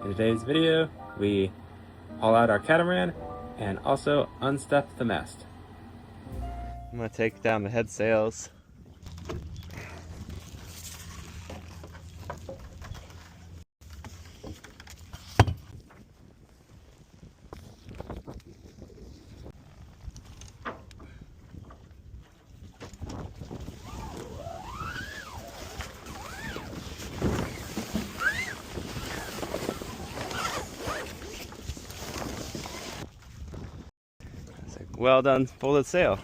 In today's video, we haul out our catamaran and also unstuff the mast. I'm gonna take down the head sails. Well done, folded sail.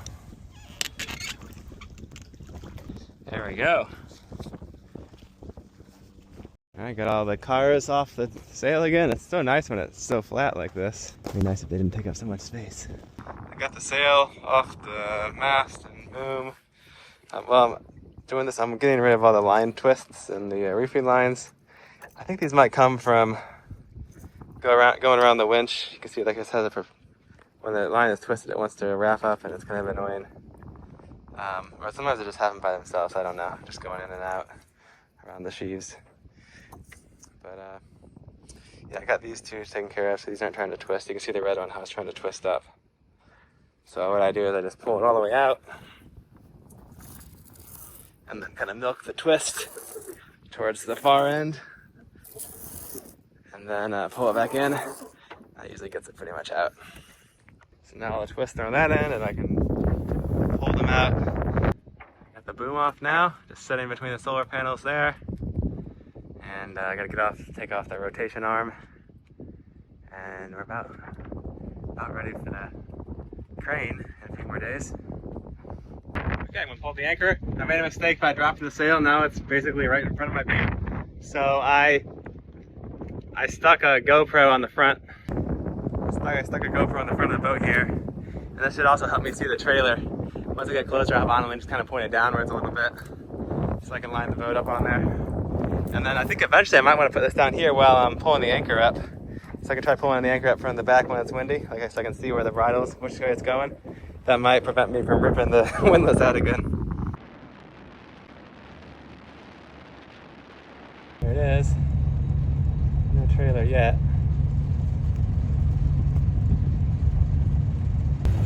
There we go. I got all the cars off the sail again. It's so nice when it's so flat like this. It'd be nice if they didn't take up so much space. I got the sail off the mast and boom. Well, I'm doing this, I'm getting rid of all the line twists and the reefing lines. I think these might come from going around the winch. You can see like it has it for when the line is twisted, it wants to wrap up and it's kind of annoying. Or sometimes they just happen by themselves, I don't know. Just going in and out around the sheaves. But yeah, I got these two taken care of, so these aren't trying to twist. You can see the red one, how it's trying to twist up. So what I do is I just pull it all the way out and then kind of milk the twist towards the far end. And then pull it back in. That usually gets it pretty much out. So now I'll twist on that end and I can pull them out. Got the boom off now, just sitting between the solar panels there. And I gotta take off the rotation arm. And we're about ready for the crane in a few more days. Okay, I'm gonna pull the anchor. I made a mistake by dropping the sail. Now it's basically right in front of my beam. So I stuck a GoPro on the front. I stuck a GoPro on the front of the boat here, and this should also help me see the trailer. Once I get closer, I'll have Ann-Elin just kind of point it downwards a little bit, so I can line the boat up on there. And then I think eventually I might want to put this down here while I'm pulling the anchor up, so I can try pulling the anchor up from the back when it's windy, like so I can see where the bridle's, which way it's going. That might prevent me from ripping the windlass out again. There it is. No trailer yet.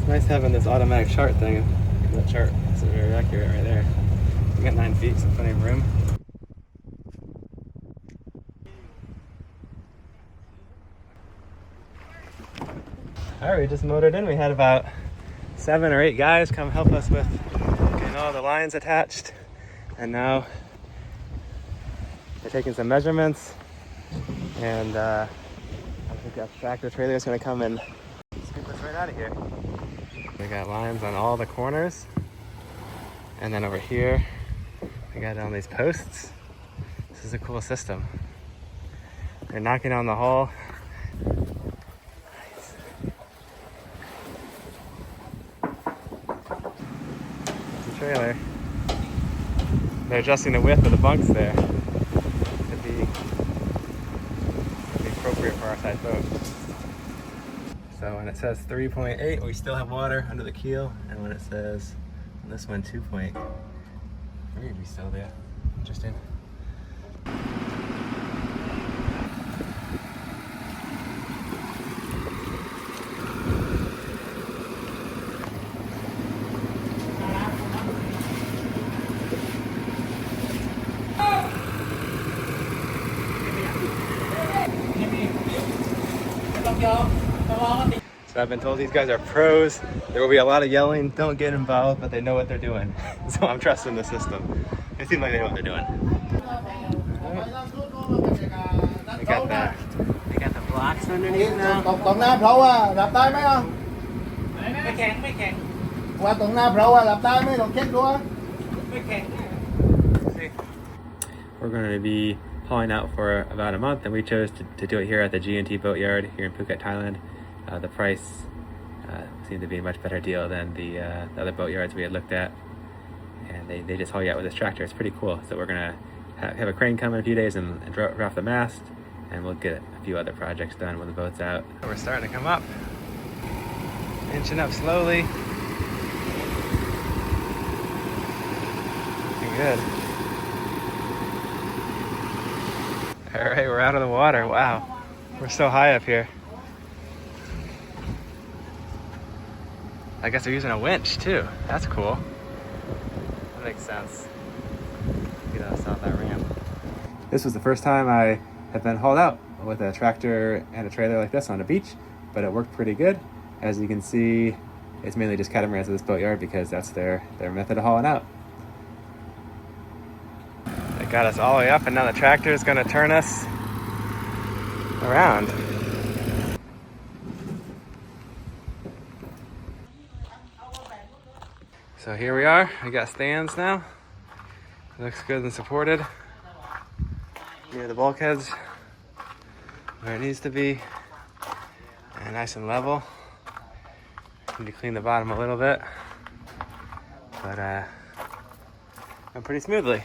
It's nice having this automatic chart thing. That chart is very accurate right there. We got 9 feet, so plenty of room. Alright, we just motored in. We had about 7 or 8 guys come help us with getting all the lines attached. And now they're taking some measurements. And I think that tractor trailer is going to come and scoop us right out of here. We got lines on all the corners, and then over here we got it on these posts. This is a cool system. They're knocking on the hull. Nice. The trailer. They're adjusting the width of the bunks there to be appropriate for our size boat. So when it says 3.8, we still have water under the keel, and when it says on this one 2.3, we still there. Interesting. So I've been told these guys are pros. There will be a lot of yelling. Don't get involved, but they know what they're doing. So I'm trusting the system. They seem like they know what they're doing. They got the blocks underneath now. ตรงหน้าเพราะว่ารับได้ไหมอ่ะไม่แข็งว่าตรงหน้าเพราะว่ารับได้ไหมลองเช็คดูไม่แข็ง We're going to be hauling out for about a month, and we chose to do it here at the G&T Boatyard here in Phuket, Thailand. The price seemed to be a much better deal than the other boatyards we had looked at, and they just haul you out with this tractor. It's pretty cool. So we're gonna have a crane come in a few days and drop the mast, and we'll get a few other projects done when the boat's out. We're starting to come up, inching up slowly. Looking good. All right, we're out of the water. Wow. We're so high up here. I guess they're using a winch too. That's cool. That makes sense. Get us off that ramp. This was the first time I have been hauled out with a tractor and a trailer like this on a beach, but it worked pretty good. As you can see, it's mainly just catamarans at this boatyard because that's their method of hauling out. They got us all the way up, and now the tractor is going to turn us around. So here we are. We got stands now. It looks good and supported. Near the bulkheads, where it needs to be, and nice and level. Need to clean the bottom a little bit, but went pretty smoothly.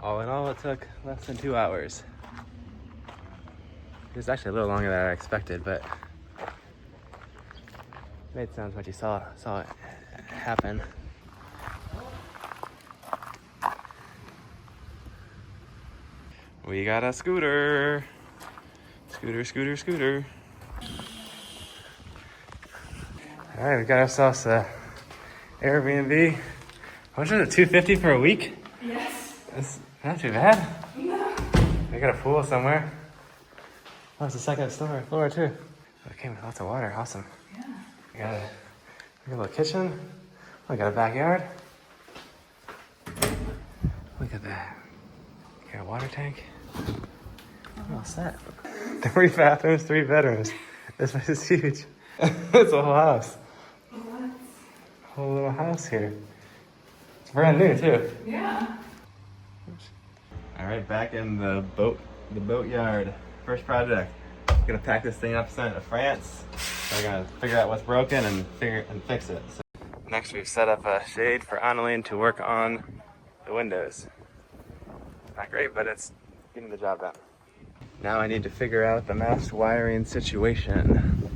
All in all, it took less than 2 hours. It was actually a little longer than I expected, but it made sense once you saw it happen. We got a scooter. Scooter. All right, we got ourselves a Airbnb. How much is it, $250 for a week? Yes. That's not too bad. No. We got a pool somewhere. Oh, it's the second floor too. Oh, it came with lots of water, awesome. Yeah. We got a little kitchen. We got a backyard. Look at that. Got a water tank. We're all set. 3 bathrooms, 3 bedrooms. This place is huge. It's a whole house. What? Whole little house here. It's brand new too. Yeah. All right, back in the boatyard. First project. Gonna pack this thing up, send it to France. We're gonna figure out what's broken and fix it. So next, we've set up a shade for Ann-Elin to work on the windows. Not great, but it's getting the job done. Now I need to figure out the mast wiring situation.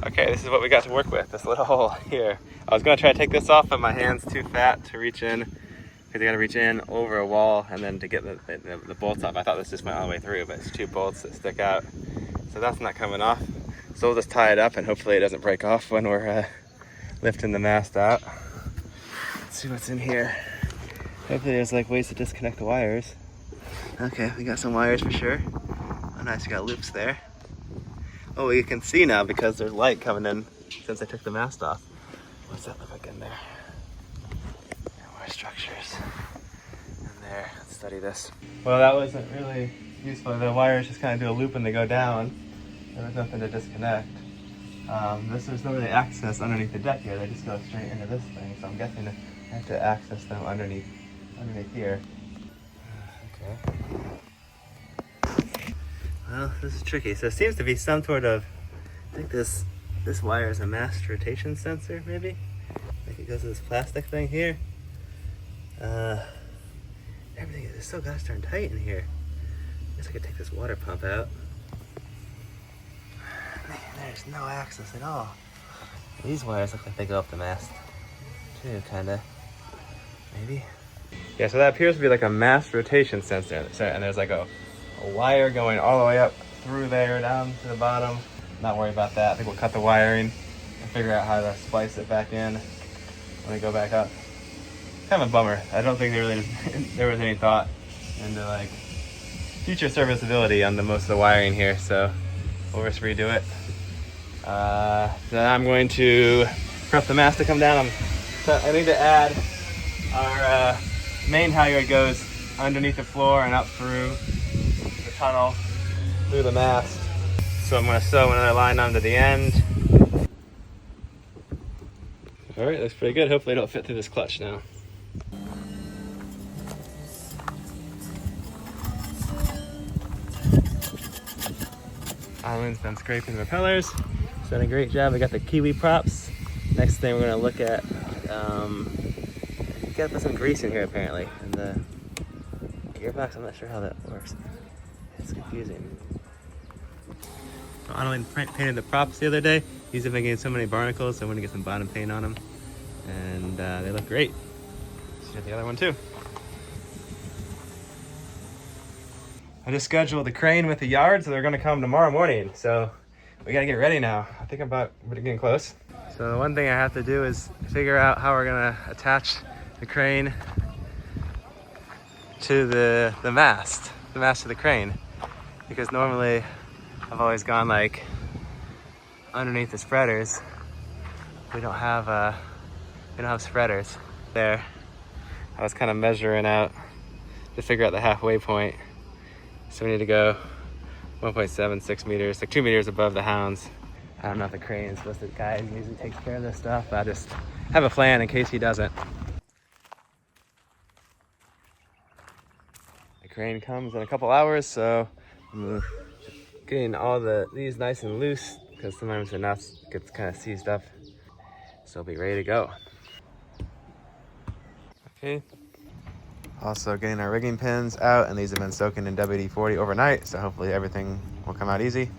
Okay, this is what we got to work with, this little hole here. I was gonna try to take this off, but my hand's too fat to reach in, because you gotta reach in over a wall and then to get the bolts off. I thought this just went all the way through, but it's 2 bolts that stick out. So that's not coming off. So we'll just tie it up and hopefully it doesn't break off when we're lifting the mast out. Let's see what's in here. Hopefully there's like ways to disconnect the wires. Okay, we got some wires for sure. Oh nice, we got loops there. Oh, you can see now because there's light coming in since I took the mast off. What's that look like in there? More structures in there. Let's study this. Well, that wasn't really useful. The wires just kind of do a loop and they go down. There was nothing to disconnect. There's no really access underneath the deck here. They just go straight into this thing. So I'm guessing I have to access them underneath here. Okay. Well, this is tricky. So it seems to be some sort of, I think this wire is a mast rotation sensor, maybe? Like it goes to this plastic thing here. Everything is so gosh darn tight in here. I guess I could take this water pump out. Man, there's no access at all. These wires look like they go up the mast too, kinda. Maybe. Yeah, so that appears to be like a mast rotation sensor, and there's like a wire going all the way up through there down to the bottom. Not worried about that. I think we'll cut the wiring and figure out how to splice it back in when we go back up. Kind of a bummer. I don't think there was any thought into like future serviceability on most of the wiring here, so we'll just redo it. Then I'm going to prep the mast to come down. I need to add our main halyard goes underneath the floor and up through the tunnel through the mast. So I'm going to sew another line onto the end. All right, looks pretty good. Hopefully it'll fit through this clutch now. Ann-Elin's been scraping the propellers. She's done a great job. We got the Kiwi props. Next thing we're going to look at, you gotta put some grease in here apparently. And the gearbox, I'm not sure how that works. It's confusing. So Ann-Elin painted the props the other day. These have been getting so many barnacles, so I want to get some bottom paint on them. And they look great. Let's get the other one too. I just scheduled the crane with the yard, so they're gonna come tomorrow morning. So we gotta get ready now. I think we're getting close. So the one thing I have to do is figure out how we're gonna attach the crane to the mast of the crane. Because normally I've always gone like underneath the spreaders. We don't have spreaders there. I was kind of measuring out to figure out the halfway point. So we need to go 1.76 meters, like 2 meters above the hounds. I don't know if the crane is supposed to, the guy usually takes care of this stuff, but I just have a plan in case he doesn't. The crane comes in a couple hours, so I'm getting all these nice and loose because sometimes the nuts gets kind of seized up. So I'll be ready to go. Okay. Also getting our rigging pins out, and these have been soaking in WD-40 overnight, so hopefully everything will come out easy.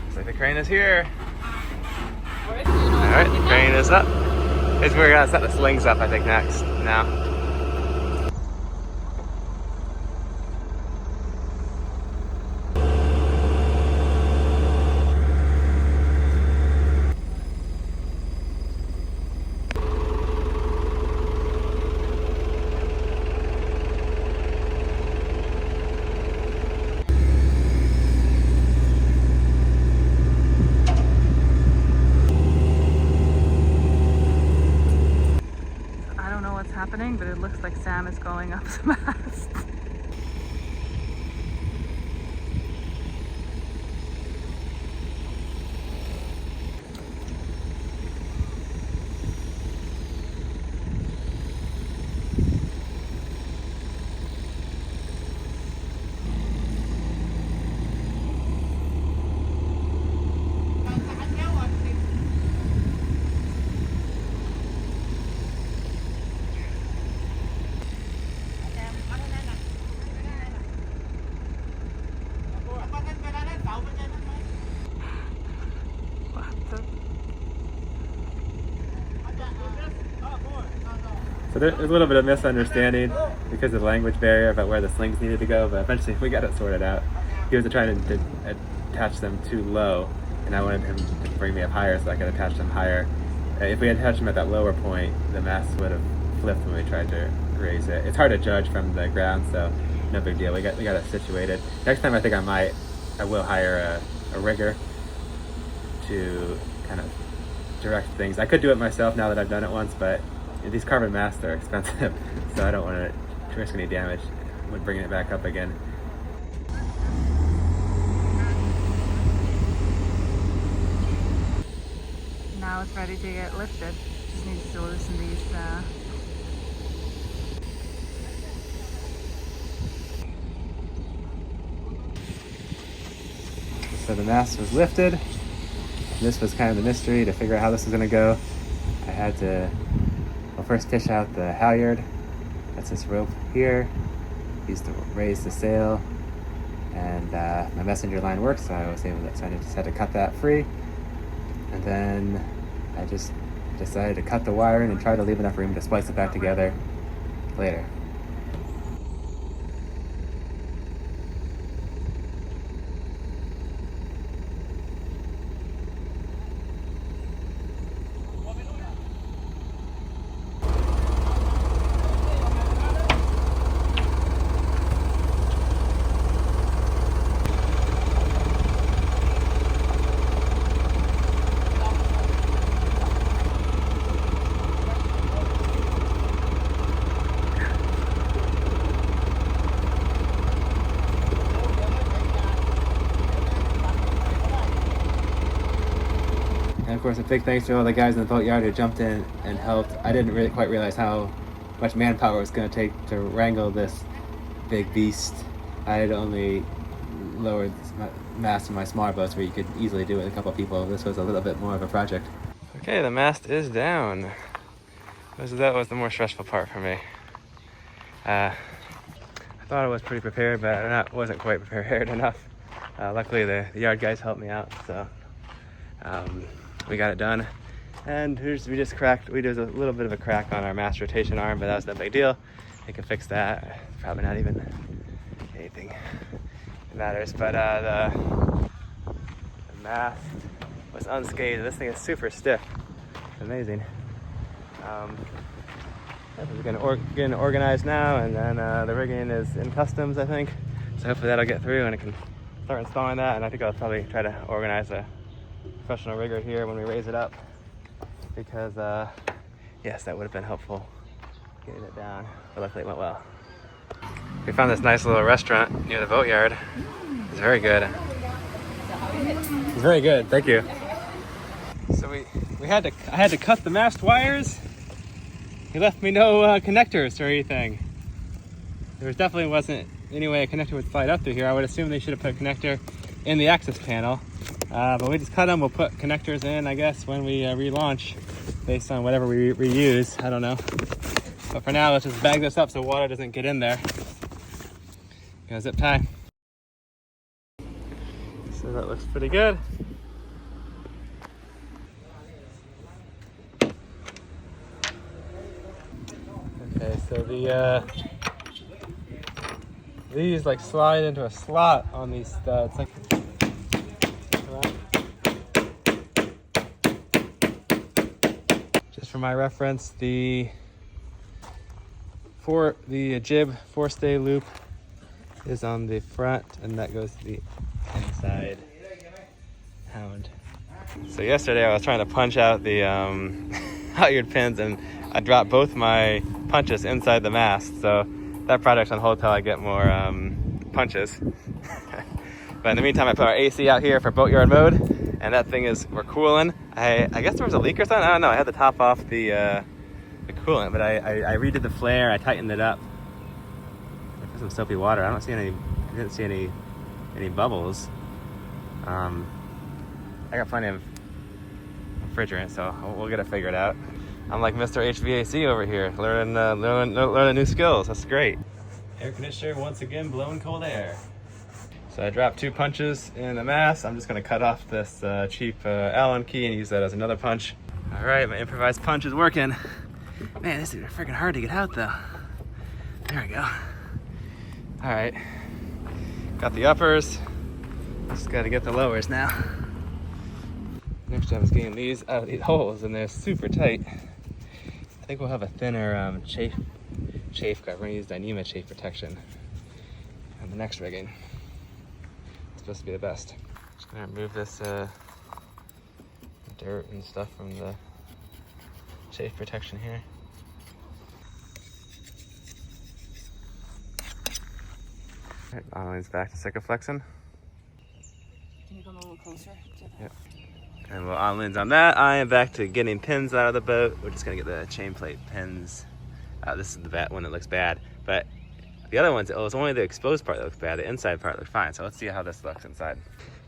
Looks like the crane is here. All right, the crane is up. We're gonna set the slings up, I think, next now. But it looks like Sam is going up the mast. So there's a little bit of misunderstanding because of the language barrier about where the slings needed to go, but eventually we got it sorted out. He was trying to attach them too low, and I wanted him to bring me up higher so I could attach them higher. If we had attached them at that lower point, the mast would have flipped when we tried to raise it. It's hard to judge from the ground, so no big deal. We got it situated. Next time I think I will hire a rigger to kind of direct things. I could do it myself now that I've done it once, but these carbon masts are expensive, so I don't want to risk any damage when bringing it back up again. Now it's ready to get lifted. Just needs to loosen these. So the mast was lifted. This was kind of the mystery to figure out how this was going to go. I had to first fish out the halyard. That's this rope here. Used to raise the sail, and my messenger line works, so I was able to. So I just had to cut that free, and then I just decided to cut the wiring and try to leave enough room to splice it back together later. And of course, a big thanks to all the guys in the boatyard who jumped in and helped. I didn't really quite realize how much manpower it was going to take to wrangle this big beast. I had only lowered my mast in my smaller boats where you could easily do it with a couple of people. This was a little bit more of a project. Okay, the mast is down. That was the more stressful part for me. I thought I was pretty prepared, but I wasn't quite prepared enough. Luckily, the yard guys helped me out, so we got it done. And we did a little bit of a crack on our mast rotation arm, but that was no big deal. I can fix that. Probably not even anything matters. But the mast was unscathed. This thing is super stiff. It's amazing. We're getting organized now, and then the rigging is in customs, I think. So hopefully that'll get through and I can start installing that. And I think I'll probably try to organize a professional rigger here when we raise it up, because yes, that would have been helpful getting it down, but luckily it went well. We found this nice little restaurant near the Boatyard. It's very good. It's very good, thank you. So I had to cut the mast wires. He left me no connectors or anything. There definitely wasn't any way a connector would slide up through here. I would assume they should have put a connector in the access panel. But we just cut them. We'll put connectors in, I guess, when we relaunch, based on whatever we reuse. I don't know. But for now, let's just bag this up so water doesn't get in there. Gonna zip tie. So that looks pretty good. Okay, so these like slide into a slot on these studs. Like, just for my reference, the jib forestay loop is on the front, and that goes to the inside hound. So yesterday I was trying to punch out the halyard pins, and I dropped both my punches inside the mast. So that project's on hold till I get more punches. But in the meantime, I put our AC out here for Boatyard mode, and that thing we're cooling. I guess there was a leak or something. I don't know. I had to top off the coolant, but I redid the flare. I tightened it up. There's some soapy water. I didn't see any bubbles. I got plenty of refrigerant, so we'll get it figured out. I'm like Mr. HVAC over here, learning new skills. That's great. Air conditioner once again blowing cold air. So I dropped 2 punches in the mast. I'm just gonna cut off this cheap Allen key and use that as another punch. All right, my improvised punch is working. Man, this is freaking hard to get out though. There we go. All right, got the uppers. Just gotta get the lowers now. Next job is getting these out of these holes, and they're super tight. I think we'll have a thinner chafe guard. We're gonna use Dyneema chafe protection on the next rigging. It's supposed to be the best. Just gonna remove this dirt and stuff from the chafe protection here. All right, Ann-Elin's back to cycloflexing. Can you come a little closer? Yep. And while Ann-Elin's on that, I am back to getting pins out of the boat. We're just gonna get the chain plate pins. This is the bad one that looks bad, but the other ones, it's only the exposed part that looks bad. The inside part looks fine. So let's see how this looks inside.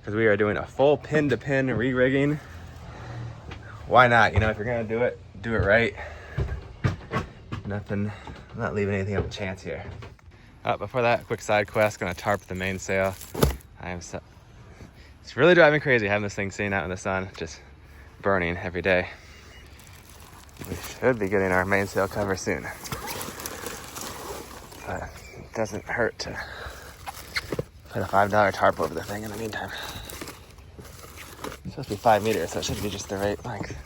Because we are doing a full pin-to-pin re-rigging. Why not? You know, if you're gonna do it right. I'm not leaving anything up to chance here. Before that, quick side quest. Gonna tarp the mainsail. It's really driving me crazy having this thing sitting out in the sun, just burning every day. We should be getting our mainsail cover soon. But it doesn't hurt to put a $5 tarp over the thing in the meantime. It's supposed to be 5 meters, so it should be just the right length.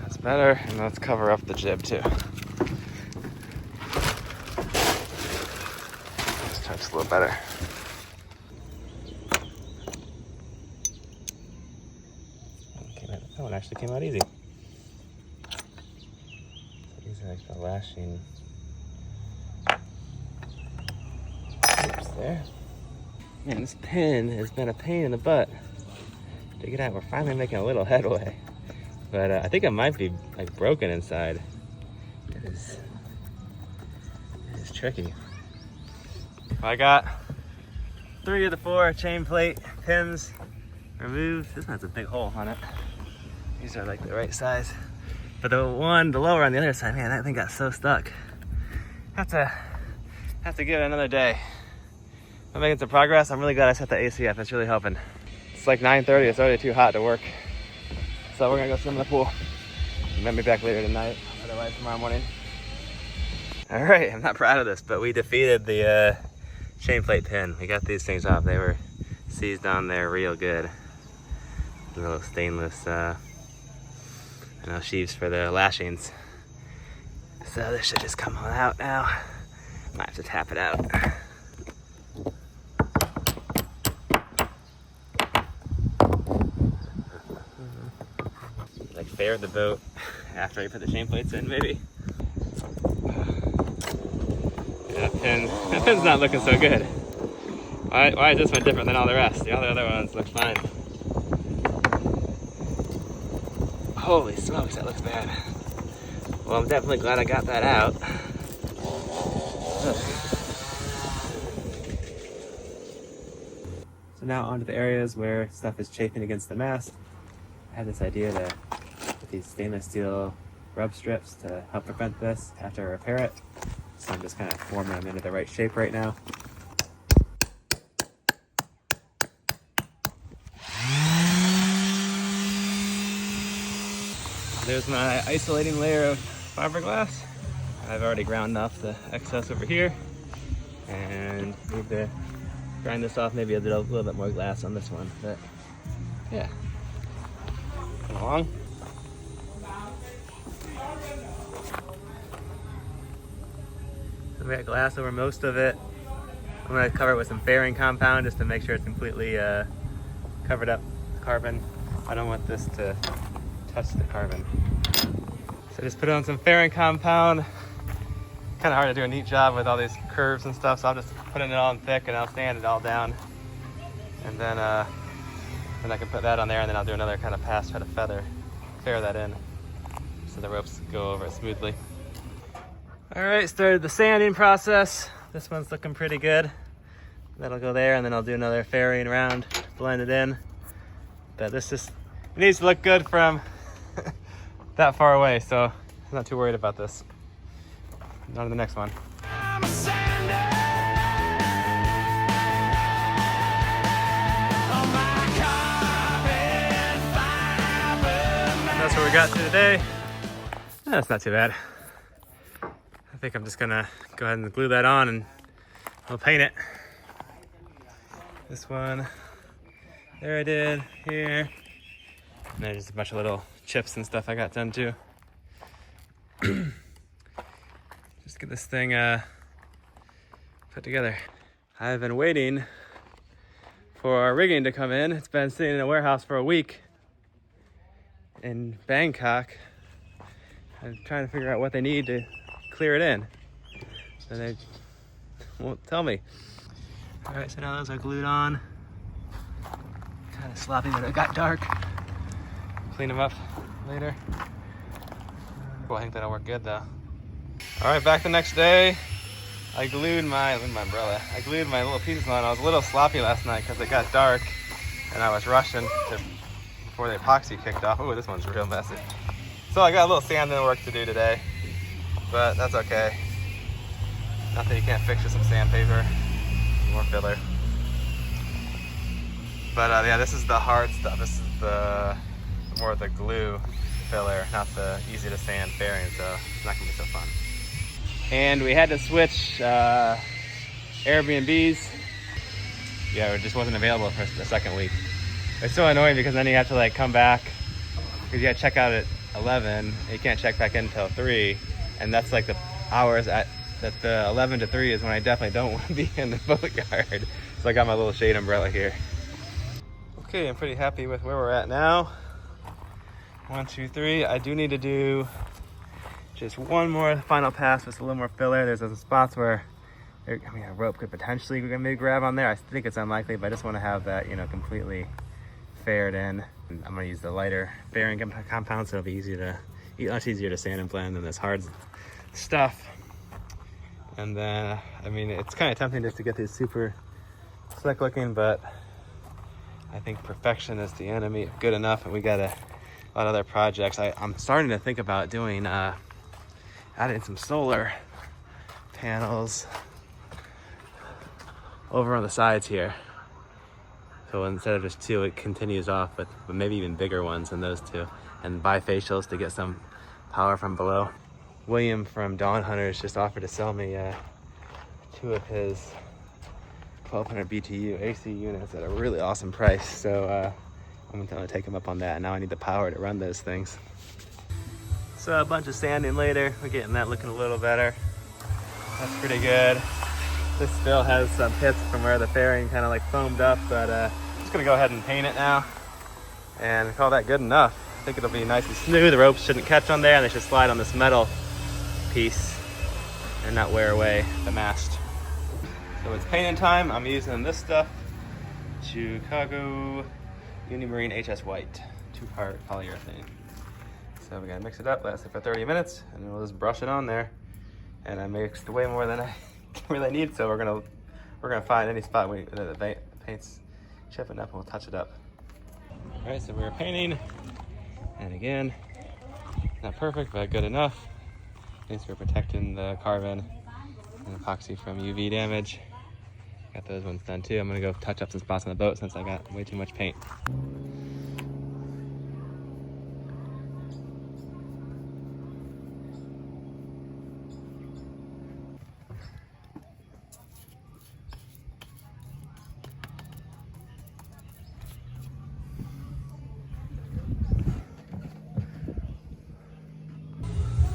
That's better, and let's cover up the jib too. This tarp's a little better. That one actually came out easy. So these are like the lashing loops there. Man, this pin has been a pain in the butt to get out. We're finally making a little headway, but I think it might be like broken inside. It is tricky. I got 3 of the 4 chain plate pins removed. This one has a big hole on it. These are like the right size. But the lower on the other side, man, that thing got so stuck. Have to give it another day. I'm making some progress. I'm really glad I set the AC up. It's really helping. It's like 9:30. It's already too hot to work. So we're gonna go swim in the pool. You met me back later tonight, otherwise tomorrow morning. All right, I'm not proud of this, but we defeated the chain plate pin. We got these things off. They were seized on there real good. Little stainless sheaves for the lashings. So this should just come on out now. Might have to tap it out. Like fair the boat after I put the chain plates in, maybe. Yeah, that pin's not looking so good. Why is this one different than all the rest? The other ones look fine. Holy smokes, that looks bad. Well, I'm definitely glad I got that out. So now onto the areas where stuff is chafing against the mast. I had this idea to put these stainless steel rub strips to help prevent this after I repair it. So I'm just kind of forming them into the right shape right now. There's my isolating layer of fiberglass. I've already ground off the excess over here and need to grind this off, maybe a little bit more glass on this one, but yeah. Come along. So we got glass over most of it. I'm gonna cover it with some fairing compound just to make sure it's completely covered up with carbon. I don't want this to touch the carbon. So just put on some fairing compound. Kind of hard to do a neat job with all these curves and stuff, so I'll just put it all in thick and I'll sand it all down. And then I can put that on there, and then I'll do another kind of pass, try to fair that in so the ropes go over it smoothly. All right, started the sanding process. This one's looking pretty good. That'll go there, and then I'll do another fairing round to blend it in. But this just it needs to look good from that far away, so I'm not too worried about this. On to the next one. That's what we got to today. That's not too bad. I think I'm just gonna go ahead and glue that on and I'll paint it. This one, there I did, here. And then just a bunch of little chips and stuff I got done too. Just get this thing put together. I've been waiting for our rigging to come in. It's been sitting in a warehouse for a week in Bangkok. I'm trying to figure out what they need to clear it in. And they won't tell me. All right, so now those are glued on. Kind of sloppy, but it got dark. Clean them up later. Well, I think that'll work good though. All right, back the next day. I glued my umbrella. I glued my little pieces on. I was a little sloppy last night because it got dark and I was rushing before the epoxy kicked off. Oh, this one's real messy. So I got a little sanding work to do today, but that's okay. Nothing you can't fix with some sandpaper, more filler. But yeah, this is the hard stuff. This is the more of the glue filler, not the easy to sand fairing, so it's not gonna be so fun. And we had to switch Airbnbs. Yeah, it just wasn't available for the second week. It's so annoying because then you have to like come back because you got to check out at 11 and you can't check back in until 3, and that's like the hours that the 11 to 3 is when I definitely don't want to be in the boatyard. So I got my little shade umbrella here. Okay, I'm pretty happy with where we're at now. 1, 2, 3. I do need to do just one more final pass with a little more filler. There's some spots where a rope could potentially maybe grab on there. I think it's unlikely, but I just want to have that, completely faired in. And I'm going to use the lighter fairing compound, so it'll be much easier to sand and blend than this hard stuff. And then, it's kind of tempting just to get these super slick looking, but I think perfection is the enemy of good enough, and we got a lot of other projects. I'm starting to think about doing adding some solar panels over on the sides here. So instead of just 2, it continues off with maybe even bigger ones than those 2. And bifacials to get some power from below. William from Dawn Hunters just offered to sell me 2 of his 1200 BTU AC units at a really awesome price. So I'm gonna take them up on that. And now I need the power to run those things. So a bunch of sanding later. We're getting that looking a little better. That's pretty good. This still has some pits from where the fairing kind of like foamed up, but just gonna go ahead and paint it now and call that good enough. I think it'll be nice and smooth. The ropes shouldn't catch on there, and they should slide on this metal piece and not wear away the mast. So it's painting time. I'm using this stuff, Chicago Unimarine HS White, 2-part polyurethane. So we gotta mix it up, let it sit for 30 minutes, and then we'll just brush it on there. And I mixed way more than I really need, so we're gonna find any spot where the paint's chipping up, and we'll touch it up. All right, so we're painting, and again, not perfect, but good enough. Thanks for protecting the carbon and epoxy from UV damage. Got those ones done too. I'm gonna go touch up some spots on the boat since I got way too much paint.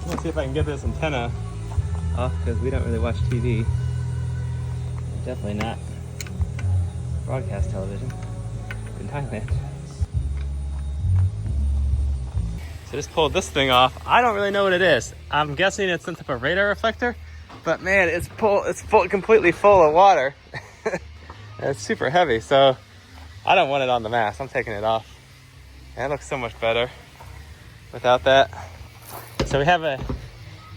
Let's see if I can get this antenna off because we don't really watch TV. Definitely not broadcast television in Thailand. So just pulled this thing off. I don't really know what it is. I'm guessing it's some type of radar reflector, but man, it's completely full of water. And it's super heavy, so I don't want it on the mast. I'm taking it off. And it looks so much better without that. So we have a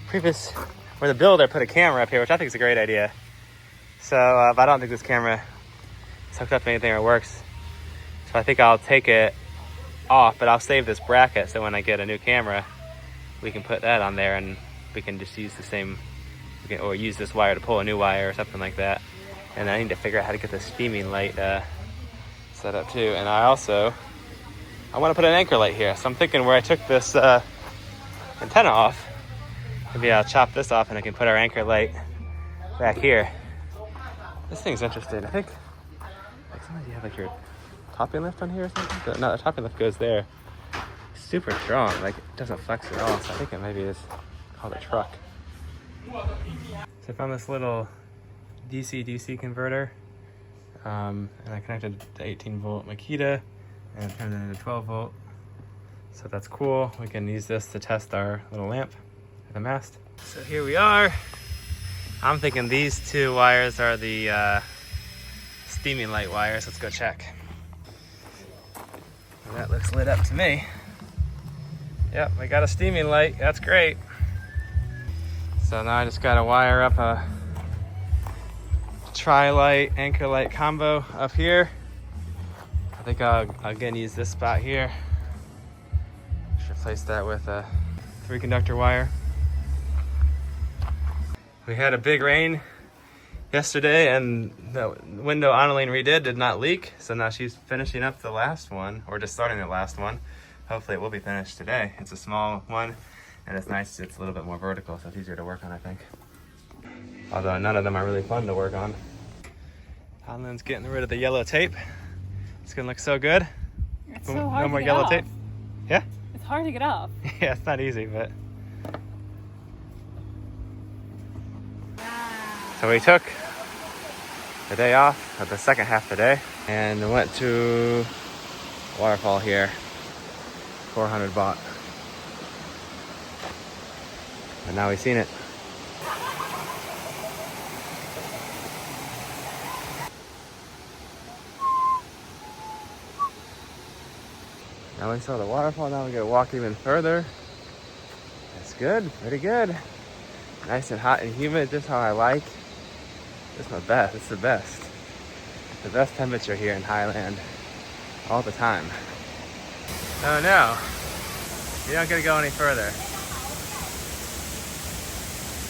previous, where the builder put a camera up here, which I think is a great idea. So, but I don't think this camera is hooked up to anything or works. So I think I'll take it off, but I'll save this bracket so when I get a new camera, we can put that on there and we can just use the same, or use this wire to pull a new wire or something like that. And I need to figure out how to get the steaming light set up too. And I want to put an anchor light here. So I'm thinking where I took this antenna off, maybe I'll chop this off and I can put our anchor light back here. This thing's interesting. I think, like, sometimes you have like your topping lift on here or something. No, the topping lift goes there. Super strong, like it doesn't flex at all. So I think it maybe is called a truck. So I found this little DC-DC converter, and I connected the 18-volt Makita and turned it into 12-volt. So that's cool. We can use this to test our little lamp at the mast. So here we are. I'm thinking these two wires are the steaming light wires. Let's go check. Well, that looks lit up to me. Yep, we got a steaming light. That's great. So now I just got to wire up a tri-light, anchor light combo up here. I think I'll again use this spot here. Just replace that with a 3-conductor wire. We had a big rain yesterday, and the window Ann-Elin redid did not leak. So now she's finishing up the last one, or just starting the last one. Hopefully it will be finished today. It's a small one, and it's nice. It's a little bit more vertical, so it's easier to work on, I think. Although none of them are really fun to work on. Ann-Elin's getting rid of the yellow tape. It's gonna look so good. It's so hard no more to get yellow off. tape. Yeah? It's hard to get off. Yeah, it's not easy, but. So we took the day off, or the second half of the day, and went to waterfall here, 400 baht. And now we've seen it. Now we saw the waterfall, now we gotta walk even further. That's good, pretty good. Nice and hot and humid, just how I like. It's my best, it's the best. The best temperature here in Thailand, all the time. Oh no, you don't get to go any further.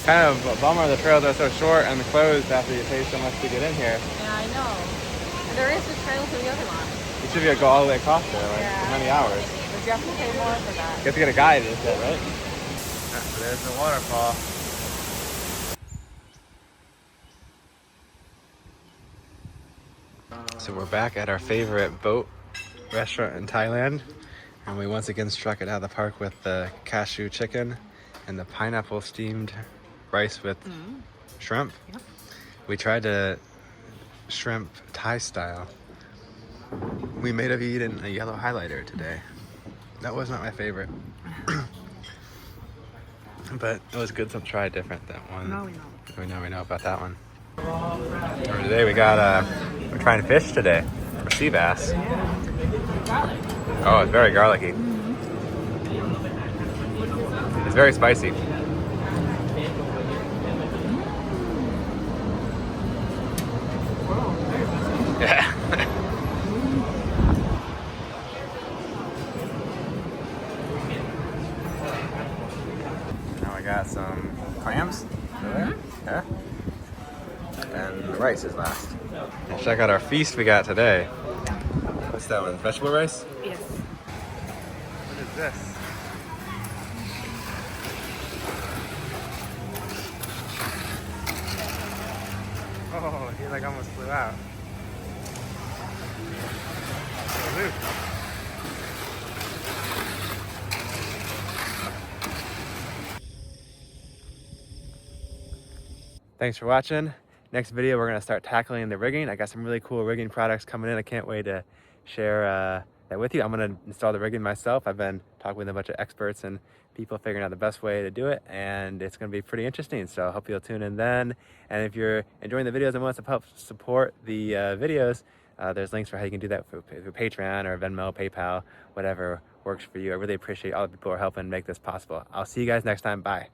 Kind of a bummer the trails are so short and closed after you pay so much to get in here. Yeah, I know. There is a trail to the other line. You should be able to go all the way across there, like, for many hours. But you have to pay more for that. You have to get a guide instead, right? So there's the waterfall. So we're back at our favorite boat restaurant in Thailand, and we once again struck it out of the park with the cashew chicken and the pineapple steamed rice with shrimp. Yep. We tried to shrimp Thai style. We may have eaten a yellow highlighter today. That was not my favorite. But it was good to try a different that one. Now we know. We know about that one. For today we got we're trying fish today. For sea bass. Oh, it's very garlicky. It's very spicy. Yeah. Now I got some clams over there. Yeah. And the rice is last. And check out our feast we got today. What's that one? Vegetable rice? Yes. What is this? Oh, he like almost flew out. Loose. Thanks for watching. Next video, we're gonna start tackling the rigging. I got some really cool rigging products coming in. I can't wait to share that with you. I'm gonna install the rigging myself. I've been talking with a bunch of experts and people figuring out the best way to do it, and it's gonna be pretty interesting. So I hope you'll tune in then. And if you're enjoying the videos and want to help support the videos, there's links for how you can do that through Patreon or Venmo, PayPal, whatever works for you. I really appreciate all the people who are helping make this possible. I'll see you guys next time. Bye.